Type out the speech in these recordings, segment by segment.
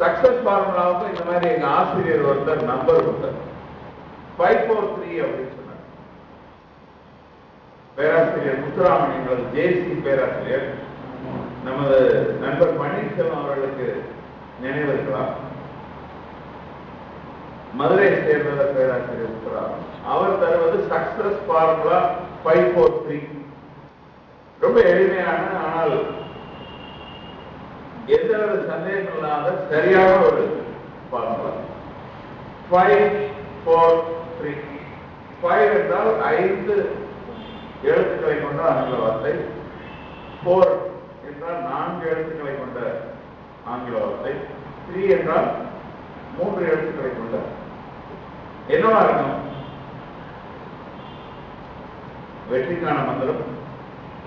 Success ஃபார்முலாவுக்கு இந்த மாதிரி எங்க ஆசிரியர் ஒருத்தர் நம்பர் கொடுத்தார் 543 அப்படின்னு சொன்னார். பேராசிரியர் முத்துராமன் எங்களது ஜேசி பேராசிரியர், நமது நண்பர் பன்னீர்செல்வம் அவர்களுக்கு நினைவு இருக்கலாம். மதுரை சேர்ந்தவர் பேராசிரியர் முத்துராமன். அவர் தருவது சக்சஸ் ஃபார்முலா 543. ரொம்ப எளிமையான, ஆனால் எந்த ஒரு சந்தேகம் இல்லாத சரியான ஒரு ஃபார்முலா. 543. 5 என்றால் 5 எழுத்துக்களை கொண்ட ஆங்கில வார்த்தை. 4 என்றால் 4 எழுத்துக்களை கொண்ட ஆங்கில வார்த்தை. 3 என்றால் 3 எழுத்துக்களை கொண்ட. என்னவா இருக்கும்? வெற்றிக்கான மந்திரம்,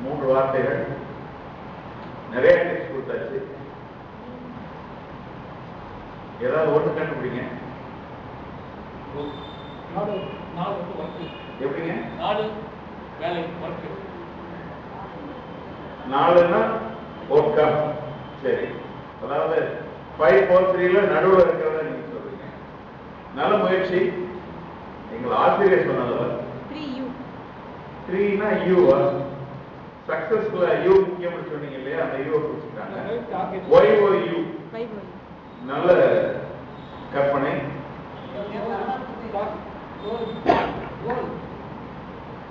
3 வார்த்தைகள், நிறைய டெக்ஸ்ட் கொடுத்தாச்சு. ஏதாவது ஒன்று கண்டுபிடிங்க. எப்படிங்க? 4ன்னா ஓட்கா. சரி, அதாவது 543ல நடுவில் இருக்கிறத நீங்க சொல்றீங்க. நல்ல முயற்சி. எங்கள் ஆசிரியர் சொன்னது 3ன்னா யூவா? சக்சஸ்ஃபுல்ல யூ முக்கியம்னு சொன்னீங்க இல்லையா, அந்த யூவை குறிச்சுட்டாங்க. YOU. நல்ல கற்பனை.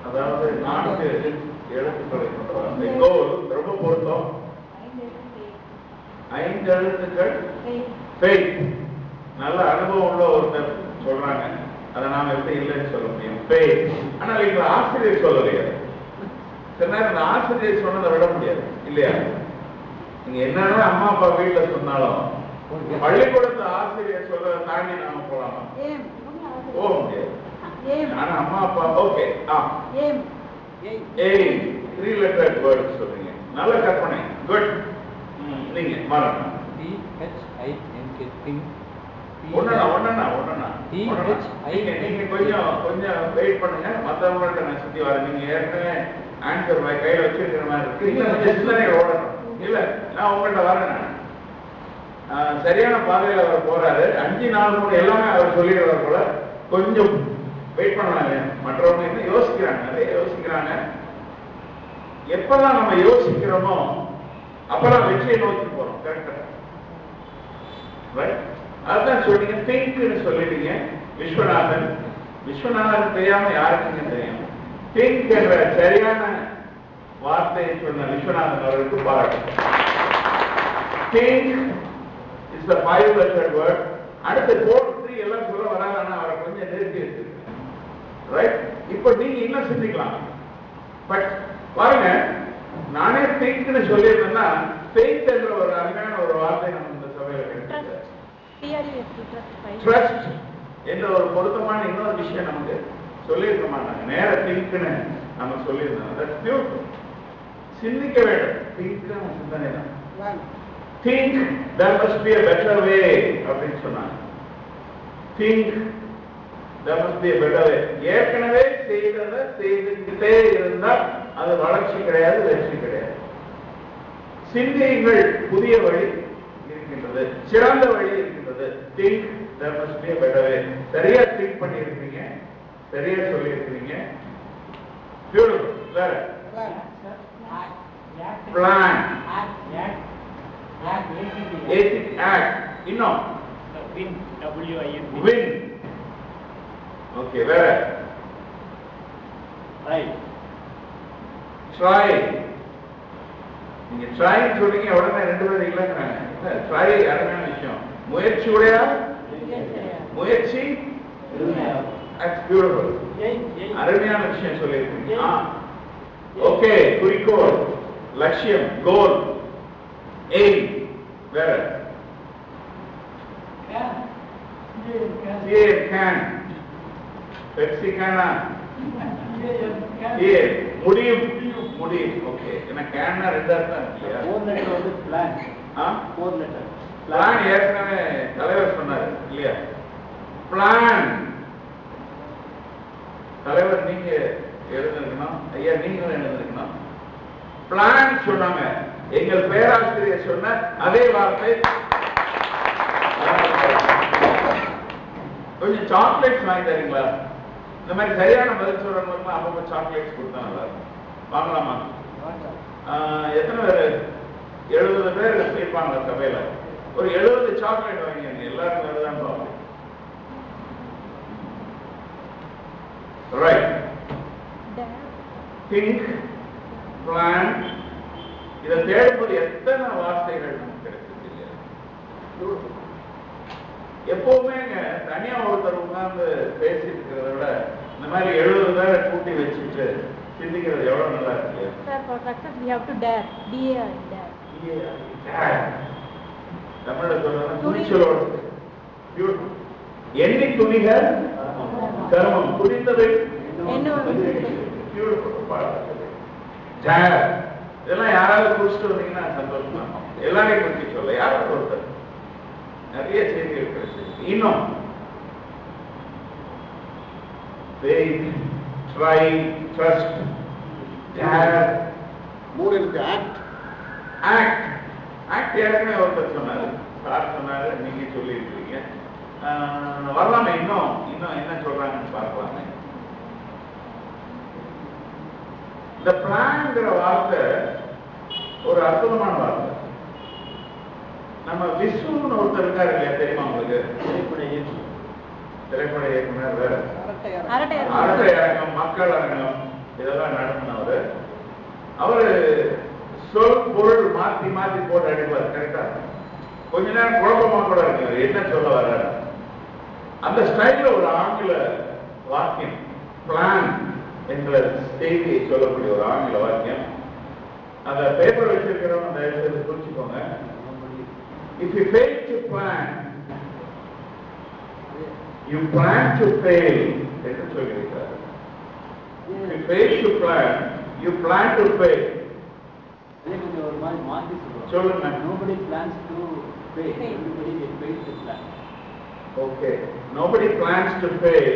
அதாவது 4 எழுத்துக்களை கொண்ட வார்த்தை. கோல் ரொம்ப பொருத்தம். 5 எழுத்துக்கள். ஃபெய்த். நல்ல அனுபவம் உள்ள ஒருத்தர் சொல்றாங்க, அதை நாம எப்படி இல்லைன்னு சொல்ல முடியும்? ஃபெய்த். ஆனால் எங்க ஆசிரியர் சொல்லலையா? சில நேரம் இந்த ஆசிரியர் சொன்னதை விட முடியாது இல்லையா? நீங்க என்னன்னா அம்மா அப்பா வீட்டுல சொன்னாலும் பள்ளிக்கூடத்து ஆசிரியர் சொல்றதை தாண்டி நாம போலாமா? போக முடியாது. ஆனா அம்மா அப்பா ஓகே. 3 லெட்டர் வேர்ட் சொல்றீங்க. நல்ல கற்பனை. குட். நீங்க மாறணும். நீங்க கொஞ்சம் வெயிட் பண்ணுங்க. மத்தவங்கள்ட்ட நான் சுத்தி வரேன். நீங்க ஏற்கனவே ஆன்சர் கையில வச்சிருக்கிற மாதிரி இருக்கு. இன்னும் கொஞ்சம் சிந்தனை ஓடணும். இல்ல, நான் உங்கள்கிட்ட வரேன். சரியான பாதையில் அவர் போறாரு. 5 4 3 எல்லாமே அவர் சொல்லிடுறாரு போல. கொஞ்சம் வெயிட் பண்ணாங்க. மற்றவங்க என்ன யோசிக்கிறாங்க, நிறைய யோசிக்கிறாங்க. எப்பெல்லாம் நம்ம யோசிக்கிறோமோ அப்பெல்லாம் வெற்றியை நோக்கி போறோம். கரெக்டா? ரைட். அதுதான் சொல்றீங்க. திங்க்னு சொல்லிட்டீங்க. விஸ்வநாதன் தெரியாம யாருக்குங்க தெரியும்? திங்க் என்ற சரியான வார்த்தையை சொன்ன விஸ்வநாதன் அவர்களுக்கு பாராட்டு. Think is the 5 letter word. அடுத்து 4 3 எல்லாம் சொல்ல வராங்க. ஆனா அவரை கொஞ்சம் நெருக்கி இருக்கு. ரைட். இப்போ நீங்க என்ன சிந்திக்கலாம்? பட் பாருங்க, நானே திங்க்னு சொல்லியிருந்தேன்னா ஃபெய்த் என்ற ஒரு அருமையான ஒரு வார்த்தை நம்ம இந்த சபையில கிடைச்சது. ட்ரஸ்ட் என்ற ஒரு பொருத்தமான இன்னொரு விஷயம் நமக்கு சொல்லியிருக்க மாட்டாங்க. நேர திங்க்னு நம்ம சொல்லியிருந்தோம். That's beautiful. சிந்திக்க வேண்டும். திங்க்னு சிந்தனை தான். Think there must be a better way அப்படின்னு சொன்னாங்க. Think there must be a better way. ஏற்கனவே செய்ததை செய்துக்கிட்டே இருந்தால் அது வளர்ச்சி கிடையாது, வெற்றி கிடையாது. சிந்தியுங்கள், புதிய வழி இருக்கின்றது, சிறந்த வழி இருக்கின்றது. Think there must be a better way. சரியா திங்க் பண்ணி இருக்கீங்க, சரியா சொல்லி இருக்கீங்க. பியூட்டிஃபுல். வேற பிளான், act. இன்னும் win. ஓகே. வேற try. நீங்க ட்ரை சொல்றீங்க, உடனே 2 பேர் இல்லைங்கிறாங்க. ட்ரை அருமையான விஷயம். முயற்சி உடையா? முயற்சி. That's beautiful. அருமையான விஷயம் சொல்லியிருக்கீங்க. ஓகே. குறிக்கோள், லட்சியம், கோல், எய்ம். வேற can. பெப்சி கேனா? முடியும். ஓகே. என்ன கேன்னா 2 அர்த்தம் இல்லையா? 4 லெட்டர் வந்து பிளான். 4 லெட்டர் பிளான் ஏற்கனவே தலைவர் சொன்னாரு இல்லையா? பிளான். தலைவர் நீங்க எழுதிருக்கணும். ஐயா நீங்களும் எழுதிருக்கணும். பிளான் சொன்னாங்க. எங்கள் பேராசிரியர் சொன்ன அதே வார்த்தை கொஞ்சம் சாக்லேட்ஸ் வாங்கி தரீங்களா? இந்த மாதிரி சரியான பதில் சொல்றவங்களுக்கு அப்பப்போ சாக்லேட்ஸ் கொடுத்தா நல்லா இருக்கும். வாங்கலாமா? எத்தனை பேர்? 70 பேர் இருப்பாங்க சபையில. ஒரு 70 சாக்லேட் வாங்கிங்க. எல்லாரும் அதுதான் பார்ப்போம். ரைட். Think, plan. இதை தேடும்போது எத்தனை வார்த்தைகள் நமக்கு கிடைச்சது இல்லையா? எப்பவுமே தனியா ஒருத்தர் உட்கார்ந்து பேசிட்டு இருக்கிறத விட இந்த மாதிரி 70 பேரை கூட்டி வச்சுட்டு சிந்திக்கிறது எவ்வளவு நல்லா இருக்கு. Sir, for success we have to dare. Dare. தமிழ்ல சொல்றது துணிச்சலோடு. எண்ணி துணிக கர்மம் துணிந்ததை இதெல்லாம் யாராவது குடிச்சிட்டு வந்தீங்கன்னா சந்தோஷமா இருக்கும். எல்லாரையும் குறிச்சி சொல்ல யாராவது ஒருத்தர். நிறைய செய்திகள் கிடைச்சிருக்கு. இன்னும் faith, try, trust, dare, மூணு இருக்கு. act. ஏற்கனவே ஒருத்தர் சொன்னாரு, சார் சொன்னாரு, நீங்க சொல்லியிருக்கீங்க. வரலாமே இன்னும் என்ன சொல்றாங்கன்னு பார்க்கலாமே. இந்த பிளான்ங்கிற வார்த்தை ஒரு அற்புதமான வார்த்தை. நம்ம விசுன்னு ஒருத்தர் இருக்காரு இல்லையா, தெரியுமா உங்களுக்கு? திரைப்பட இயக்குனர், அரட்டை அரங்கம், மக்கள் அரங்கம் இதெல்லாம் நடத்தினவர். அவரு சொல் பொருள் மாத்தி மாத்தி போட்டு அடிப்பார். கரெக்டா? கொஞ்ச நேரம் குழப்பமா கூட இருக்கு என்ன சொல்ல வர்ற. அந்த ஸ்டைல்ல ஒரு ஆங்கில வாக்கியம் பிளான் என்ற செய்தியை சொல்லக்கூடிய ஒரு ஆங்கில வாக்கியம். அந்த பேப்பர் வச்சிருக்கிறவங்க தயவு செய்து குறிச்சுக்கோங்க. If you fail to plan, you plan to fail. என்று சொல்லியிருக்கிறார். If you fail to plan, you plan to fail. ஒரு மாதிரி மாத்தி சொல்லுங்க. Nobody plans to fail. Everybody fails to plan. Okay. Nobody plans to fail.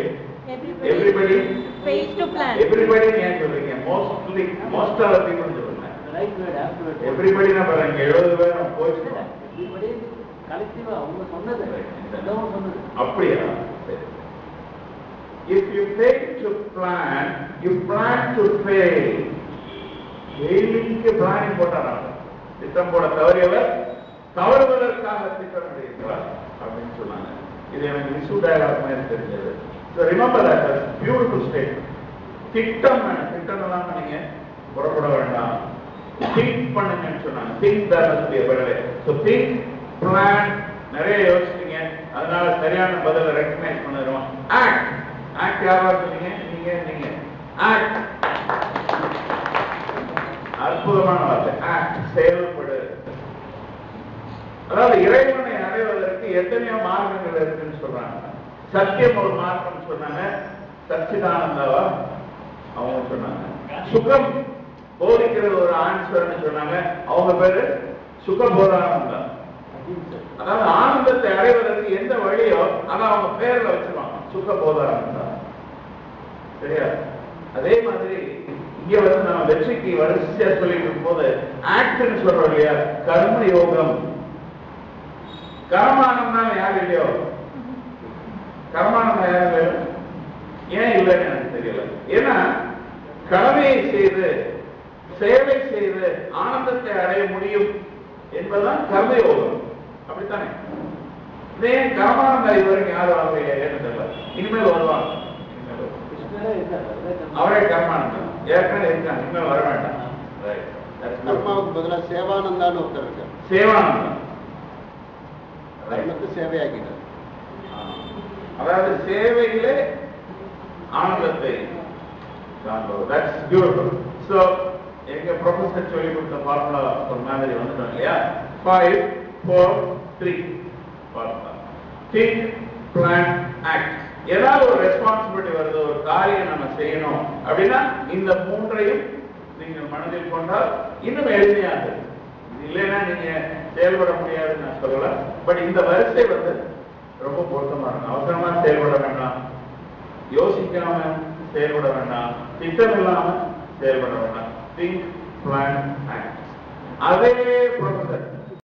Everybody fails to plan. Everybody ஏன் சொல்றீங்க? Most of the people சொல்லுங்க. Right word, after word. Everybody நான் பாருங்க 70 பேர் நான் போயிடுறோம். Everybody கலெக்டிவா அவங்க சொன்னது. எல்லாரும் சொன்னது. அப்படியா? சரி. If you fail to plan, you plan to fail. ஃபெயிலிங்க்கு planning போட்டாராங்க. திட்டம் போட தவறியவர் தவறுவதற்காக திட்டமிடுகிறார் அப்படின்னு சொன்னாங்க. இது எனக்கு விசு டயலாக் மாதிரி தெரிஞ்சது. So remember that as beautiful statement. திட்டம் எல்லாம் நீங்க புறப்பட வேண்டாம். திங்க் பண்ணுங்கன்னு சொன்னாங்க. Think that must be a better way. So think, plan, நிறைய யோசிச்சீங்க. அதனால சரியான பதிலை ரெகக்னைஸ் பண்ணிடுவோம். ஆக்ட் யாரா சொன்னீங்க? நீங்க ஆக்ட். அற்புதமான வார்த்தை. ஆக்ட், செயல்படு. அதாவது இறைவனை அடைவதற்கு எத்தனையோ மார்க்கங்கள் இருக்குன்னு சொல்றாங்க. சத்தியம் ஒரு மார்க்கம் சொன்னாங்க. சச்சிதானந்தாவா அவங்க சொன்னாங்க. சுகம் போதிக்கிறது ஒரு ஆன்சர்னு சொன்னாங்க. அவங்க பேரு சுகபோதானந்தா. அதாவது ஆனந்தத்தை அடைவதற்கு எந்த வழியோ அதை அவங்க பேர்ல வச்சிருவாங்க. சுகபோதானந்தா. சரியா? அதே மாதிரி இங்க வந்து நம்ம வெற்றிக்கு வரிசையா சொல்லிட்டு இருக்கும் போது ஆக்ட்னு சொல்றோம் இல்லையா, கர்ம யோகம். கர்மானந்தம் யார் இல்லையோ, கர்மானந்தம் யார் இல்லையோ, ஏன் இல்லைன்னு எனக்கு தெரியல. ஏன்னா கடமையை செய்து சேவை செய்து ஆனந்தத்தை அடைய முடியும் என்பதுதான் கர்மயோகம். அப்படித்தானே? இதே கர்மானந்தம் இதுவரைக்கும் யாரும் வரலையே ஏன்னு தெரியல. இனிமேல் வருவாங்க. அவரே கர்மானந்தம் ஏற்கனவே இருக்காங்க. இனிமேல் வர வேண்டாம். கர்மாவுக்கு பதிலாக சேவானந்தான்னு ஒருத்தர் இருக்கார். சேவானந்தம் சேவையாக்கிட்டார். அதாவது சேவையிலே ஆனந்தத்தை காண்பது. That's beautiful. So எங்க ப்ரொஃபசர் சொல்லி கொடுத்த ஃபார்முலா ஒரு மாதிரி வந்துட்டோம் இல்லையா? 5 4 3 ஃபார்முலா. Think, plan, act. ஏதாவது ஒரு ரெஸ்பான்சிபிலிட்டி வருது, ஒரு காரியம் நம்ம செய்யணும் அப்படின்னா இந்த மூன்றையும் நீங்கள் மனதில் கொண்டால் இன்னும் எளிமையாக இருக்கு. இல்லைன்னா நீங்க செயல்பட முடியாதுன்னு நான் சொல்லல. பட் இந்த வரிசை வந்து ரொம்ப பொருத்தமா இருக்கும். அவசரமா செயல்பட வேண்டாம், யோசிக்காம செயல்பட வேண்டாம், திட்டம் இல்லாம செயல்பட வேண்டாம். Think, plan, act. அதே ப்ரொஃபசர்